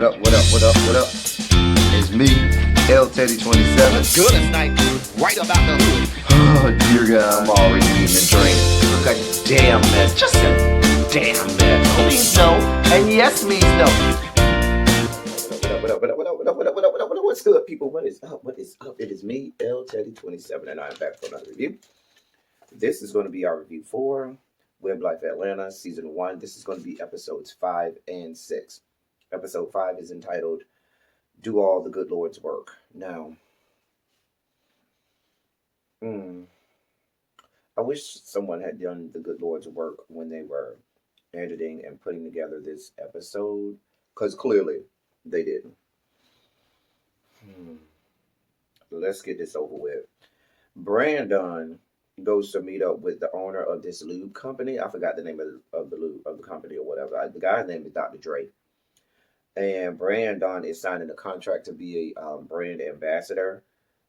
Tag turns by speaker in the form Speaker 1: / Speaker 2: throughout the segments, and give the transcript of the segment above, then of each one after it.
Speaker 1: What up, what up, what up, what up? It's me, L Teddy 27.
Speaker 2: What's good tonight? Right about the hood.
Speaker 1: Oh, dear God, I'm already eating a drink. Look a damn mess, just a damn mess. No means no, and yes means no. What up, what up, what up, what up, what up, what up, what up, what up, what's good, people? What is up? What is up? It is me, L Teddy 27, and I'm back for another review. This is going to be our review for WebLYFE Atlanta, Season 1. This is going to be episodes 5 and 6. Episode 5 is entitled, Do All the Good Lord's Work. Now, I wish someone had done the good Lord's work when they were editing and putting together this episode, because clearly they didn't. Let's get this over with. Brandon goes to meet up with the owner of this lube company. I forgot the name of the company or whatever. The guy's name is Dr. Dre. And Brandon is signing a contract to be a brand ambassador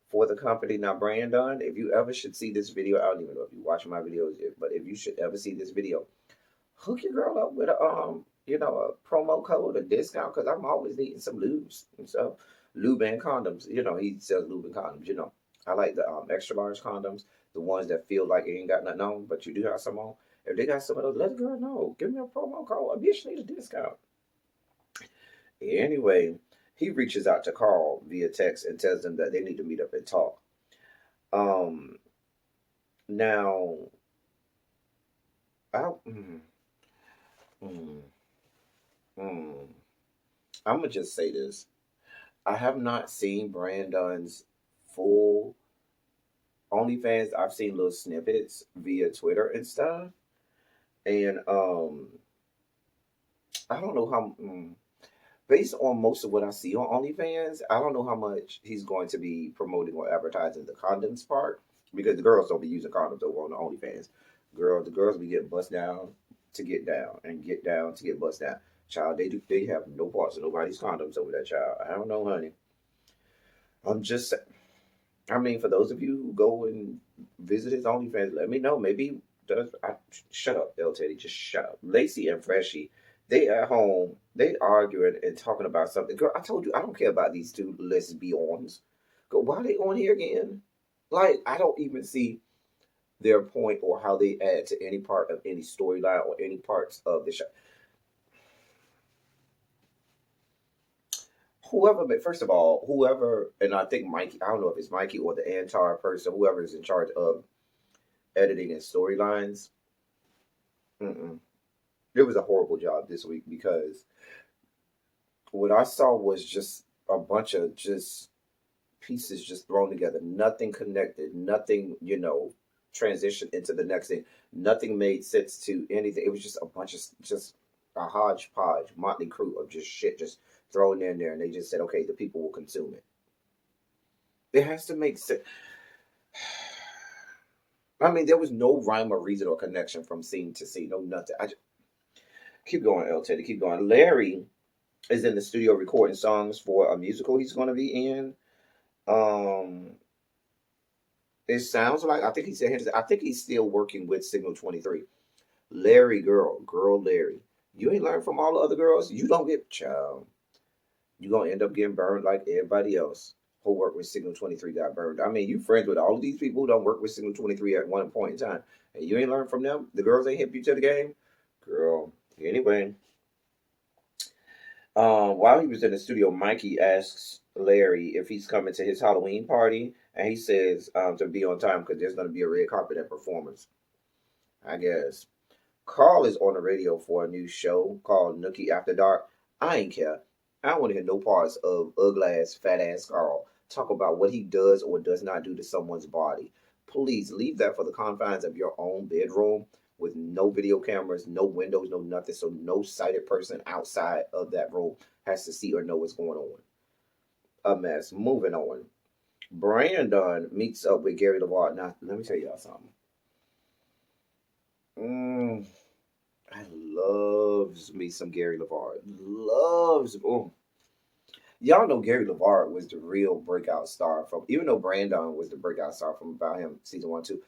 Speaker 1: for the company. Now, Brandon, if you ever should see this video, I don't even know if you watch my videos, but if you should ever see this video, hook your girl up with a a promo code, a discount, because I'm always needing some lubes and stuff. Lube and condoms. He sells lube and condoms. I like the extra large condoms, the ones that feel like it ain't got nothing on, but you do have some on. If they got some of those, let the girl know. Give me a promo code. I bitch need a discount. Anyway, he reaches out to Carl via text and tells them that they need to meet up and talk. Now, I'm gonna just say this: I have not seen Brandon's full OnlyFans. I've seen little snippets via Twitter and stuff, and I don't know how. Based on most of what I see on OnlyFans, I don't know how much he's going to be promoting or advertising the condoms part, because the girls don't be using condoms over on the OnlyFans. The girls be getting bust down to get down and get down to get bust down. Child, they have no parts of nobody's condoms over that, child. I don't know, honey. I'm just saying. I mean, for those of you who go and visit his OnlyFans, let me know. Maybe shut up, L Teddy. Just shut up. Lacey and Freshie, they at home, they arguing and talking about something. Girl, I told you, I don't care about these two lesbians. Girl, why are they on here again? Like, I don't even see their point or how they add to any part of any storyline or any parts of the show. First of all, whoever, and I think Mikey, I don't know if it's Mikey or the Antar person, whoever is in charge of editing and storylines, it was a horrible job this week, because what I saw was just a bunch of just pieces just thrown together, nothing connected, nothing, transitioned into the next thing. Nothing made sense to anything. It was just a bunch of just a hodgepodge, motley crew of just shit just thrown in there, and they just said, okay, the people will consume it. It has to make sense. I mean, there was no rhyme or reason or connection from scene to scene. No, nothing. Keep going, L Teddy. Keep going. Larry is in the studio recording songs for a musical he's going to be in. It sounds like, I think he's still working with Signal 23. Larry, girl Larry. You ain't learned from all the other girls. You don't get, child. You're going to end up getting burned like everybody else who worked with Signal 23 got burned. I mean, you friends with all of these people who don't work with Signal 23 at one point in time. And you ain't learned from them? The girls ain't hip you to the game? Girl. Anyway. While he was in the studio, Mikey asks Larry if he's coming to his Halloween party. And he says to be on time because there's going to be a red carpet and performance, I guess. Carl is on the radio for a new show called Nookie After Dark. I ain't care. I don't want to hear no parts of ugly-ass, fat-ass Carl talk about what he does or does not do to someone's body. Please leave that for the confines of your own bedroom with no video cameras, no windows, no nothing, so no sighted person outside of that room has to see or know what's going on. A mess. Moving on. Brandon meets up with Gary LeVar. Now, let me tell y'all something. I loves me some Gary LeVar. Y'all know Gary LeVar was the real breakout star from, even though Brandon was the breakout star from About Him season 1, 2.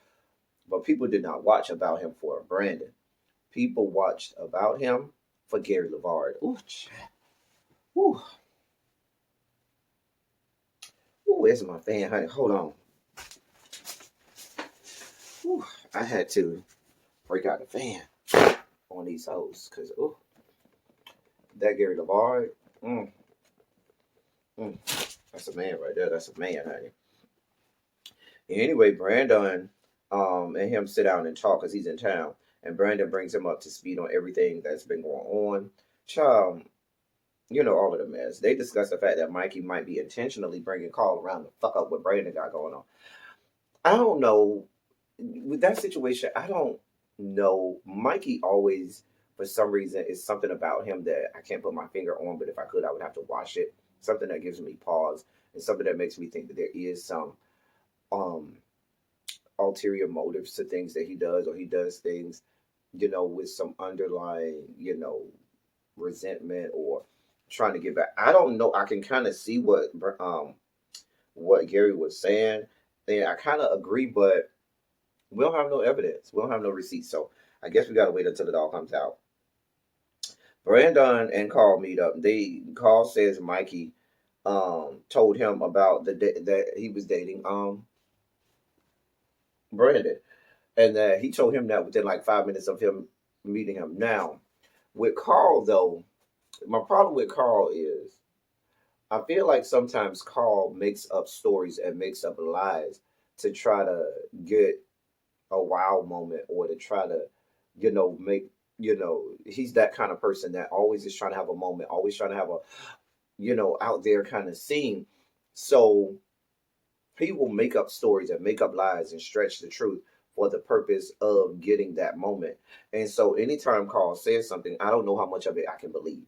Speaker 1: But people did not watch About Him for Brandon. People watched About Him for Gary LeVar. Ooh, Whew. Ooh, where's my fan, honey? Hold on. Whew. I had to break out the fan on these hoes because that Gary LeVar, mm, mm, that's a man right there. That's a man, honey. Anyway, Brandon and him sit down and talk because he's in town, and Brandon brings him up to speed on everything that's been going on. Child, you know all of the mess. They discuss the fact that Mikey might be intentionally bringing Carl around to fuck up what Brandon got going on. I don't know. With that situation, I don't know. Mikey always, for some reason, is something about him that I can't put my finger on, but if I could, I would have to watch it. Something that gives me pause and something that makes me think that there is some um ulterior motives to things that he does, or he does things, with some underlying, resentment or trying to get back. I don't know. I can kind of see what Gary was saying, and I kind of agree, but we don't have no evidence. We don't have no receipts, so I guess we gotta wait until it all comes out. Brandon and Carl meet up. Carl says Mikey told him about that he was dating Brandon, and that he told him that within like 5 minutes of him meeting him. Now, with Carl though, my problem with Carl is I feel like sometimes Carl makes up stories and makes up lies to try to get a wow moment, or to try to, make, he's that kind of person that always is trying to have a moment, always trying to have a, out there kind of scene. So he will make up stories and make up lies and stretch the truth for the purpose of getting that moment. And so anytime Carl says something, I don't know how much of it I can believe.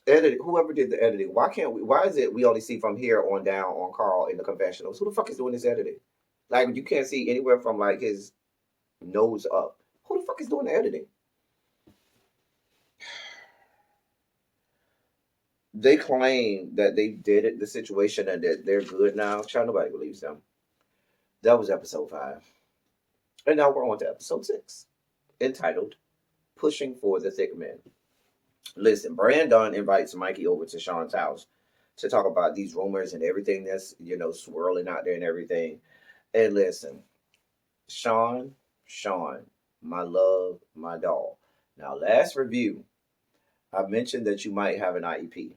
Speaker 1: Edit, whoever did the editing, why is it we only see from here on down on Carl in the confessionals? Who the fuck is doing this editing? Like, you can't see anywhere from like his nose up. Who the fuck is doing the editing? They claim that they did it, the situation, and that they're good now. Child, nobody believes them. That was episode 5. And now we're on to episode 6, entitled Pushing for the Thick Men. Listen, Brandon invites Mikey over to Sean's house to talk about these rumors and everything that's, swirling out there and everything. And listen, Sean, my love, my doll. Now, last review, I mentioned that you might have an IEP.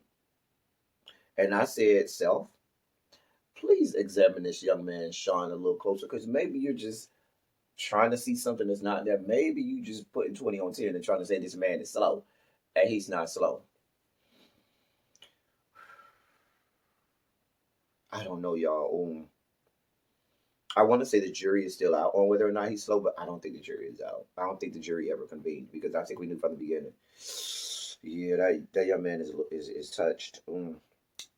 Speaker 1: And I said, self, please examine this young man, Sean, a little closer, because maybe you're just trying to see something that's not there. Maybe you just putting 20 on 10 and trying to say this man is slow, and he's not slow. I don't know, y'all. I want to say the jury is still out on whether or not he's slow, but I don't think the jury is out. I don't think the jury ever convened, because I think we knew from the beginning. Yeah, that young man is touched.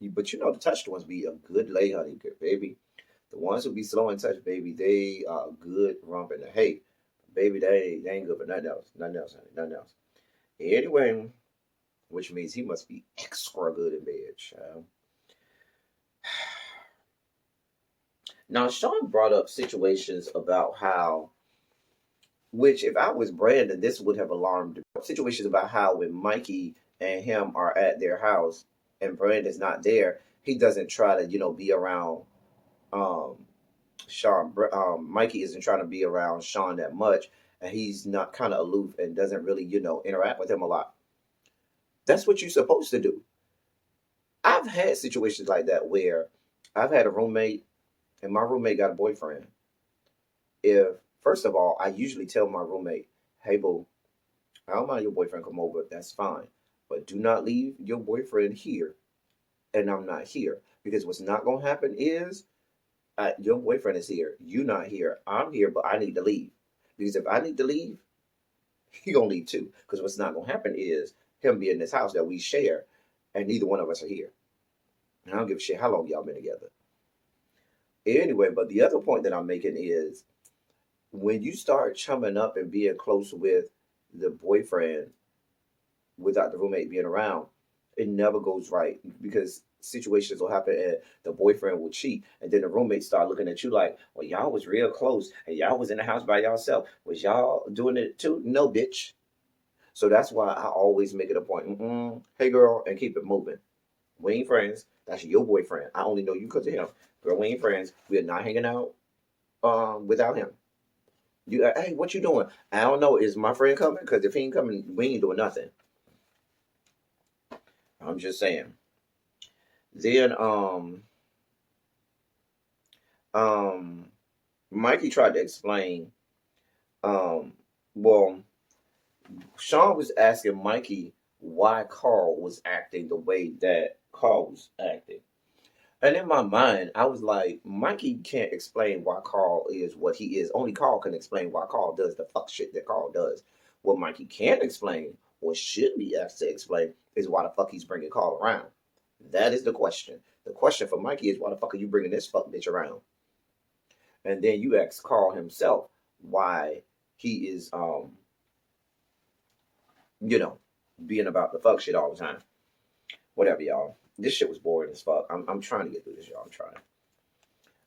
Speaker 1: But the touched ones be a good lay, honey, good baby. The ones who be slow and touch, baby, they are good rumping. Hey, baby, they ain't good for nothing else. Nothing else, honey, nothing else. Anyway, which means he must be extra good in bed, child. Now, Sean brought up situations about how, which if I was Brandon, this would have alarmed. Situations about how when Mikey and him are at their house and Brandon's not there, he doesn't try to, be around Sean. Mikey isn't trying to be around Sean that much, and he's not kind of aloof and doesn't really, interact with him a lot. That's what you're supposed to do. I've had situations like that where I've had a roommate and my roommate got a boyfriend. First of all, I usually tell my roommate, hey, boo, I don't mind your boyfriend come over. That's fine. But do not leave your boyfriend here and I'm not here. Because what's not going to happen is your boyfriend is here. You're not here. I'm here, but I need to leave. Because if I need to leave, he going to leave too. Because what's not going to happen is him be in this house that we share and neither one of us are here. And I don't give a shit how long y'all been together. Anyway, but the other point that I'm making is when you start chumming up and being close with the boyfriend without the roommate being around, it never goes right. Because situations will happen and the boyfriend will cheat, and then the roommates start looking at you like, well, y'all was real close and y'all was in the house by yourself. Was y'all doing it too? No, bitch. So that's why I always make it a point. Hey, girl, and keep it moving. We ain't friends. That's your boyfriend. I only know you because of him. Girl, we ain't friends. We are not hanging out without him. You, hey, what you doing? I don't know. Is my friend coming? Because if he ain't coming, we ain't doing nothing. I'm just saying. Then Mikey tried to explain. Well, Sean was asking Mikey why Carl was acting the way that Carl was acting. And in my mind, I was like, Mikey can't explain why Carl is what he is. Only Carl can explain why Carl does the fuck shit that Carl does. What Mikey can't explain, or should be asked to explain, is why the fuck he's bringing Carl around. That is the question. The question for Mikey is, why the fuck are you bringing this fuck bitch around? And then you ask Carl himself why he is, being about the fuck shit all the time. Whatever, y'all. This shit was boring as fuck. I'm trying to get through this, y'all. I'm trying.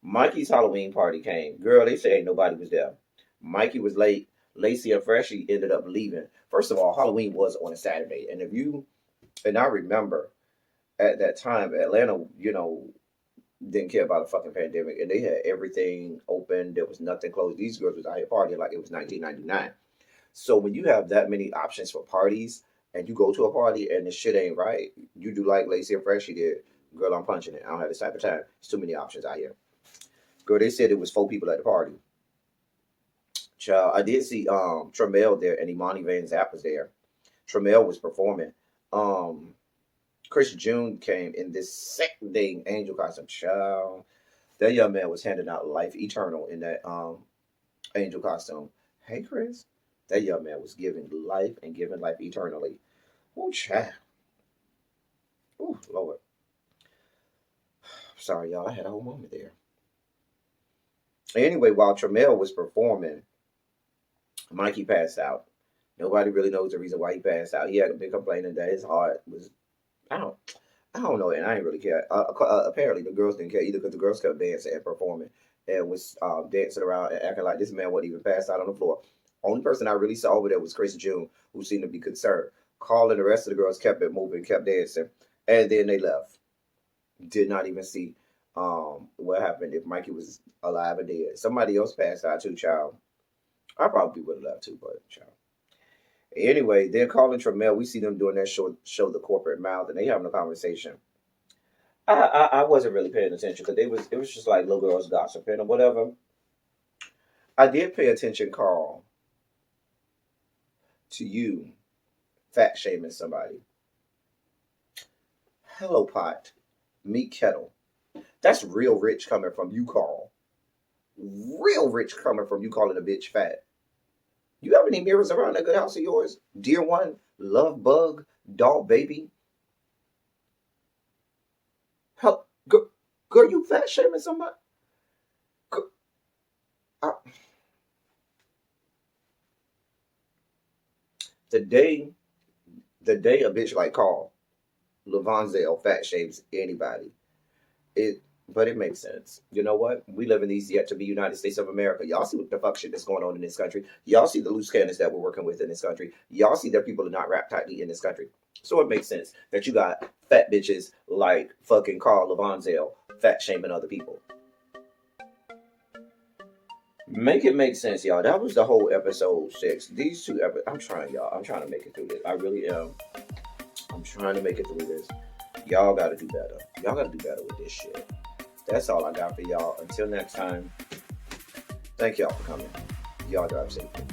Speaker 1: Mikey's Halloween party came. Girl, they say ain't nobody was there. Mikey was late. Lacey and Freshie ended up leaving. First of all, Halloween was on a Saturday. And I remember at that time, Atlanta, didn't care about the fucking pandemic. And they had everything open. There was nothing closed. These girls was out here partying like it was 1999. So when you have that many options for parties, and you go to a party and the shit ain't right, you do like Lacey and Freshie did. Girl, I'm punching it. I don't have this type of time. There's too many options out here. Girl, they said it was 4 people at the party. Child, I did see Tramel there and Imani Van Zap was there. Tramel was performing. Chris June came in this sick-dang angel costume. Child, that young man was handing out life eternal in that angel costume. Hey, Chris. That young man was giving life and giving life eternally. Oh, child. Oh, Lord. Sorry, y'all. I had a whole moment there. Anyway, while Tramel was performing, Mikey passed out. Nobody really knows the reason why he passed out. He had been complaining that his heart was, I don't know, and I didn't really care. Apparently, the girls didn't care either because the girls kept dancing and performing and was dancing around and acting like this man wasn't even passed out on the floor. Only person I really saw over there was Chris June, who seemed to be concerned. Carl and the rest of the girls kept it moving, kept dancing, and then they left. Did not even see what happened if Mikey was alive or dead. Somebody else passed out too, child. I probably would have left too, but child. Anyway, then Carl and Tramel, we see them doing their show the corporate mouth, and they having a conversation. I wasn't really paying attention because it was just like little girls gossiping or whatever. I did pay attention, Carl, to you fat shaming somebody. Hello, pot. Meet kettle. That's real rich coming from you, Carl. Real rich coming from you calling a bitch fat. You have any mirrors around that good house of yours? Dear one, love bug, dog baby. Help, girl, you fat shaming somebody? Girl, the day a bitch like Carl Lavanzel fat shames anybody, but it makes sense. You know what? We live in these yet to be United States of America. Y'all see what the fuck shit that's going on in this country. Y'all see the loose cannons that we're working with in this country. Y'all see that people are not wrapped tightly in this country. So it makes sense that you got fat bitches like fucking Carl Lavanzel fat shaming other people. Make it make sense, y'all. That was the whole episode 6. These 2 episodes, I'm trying, y'all. I'm trying to make it through this. I really am. I'm trying to make it through this. Y'all got to do better. Y'all got to do better with this shit. That's all I got for y'all. Until next time, thank y'all for coming. Y'all drive safely.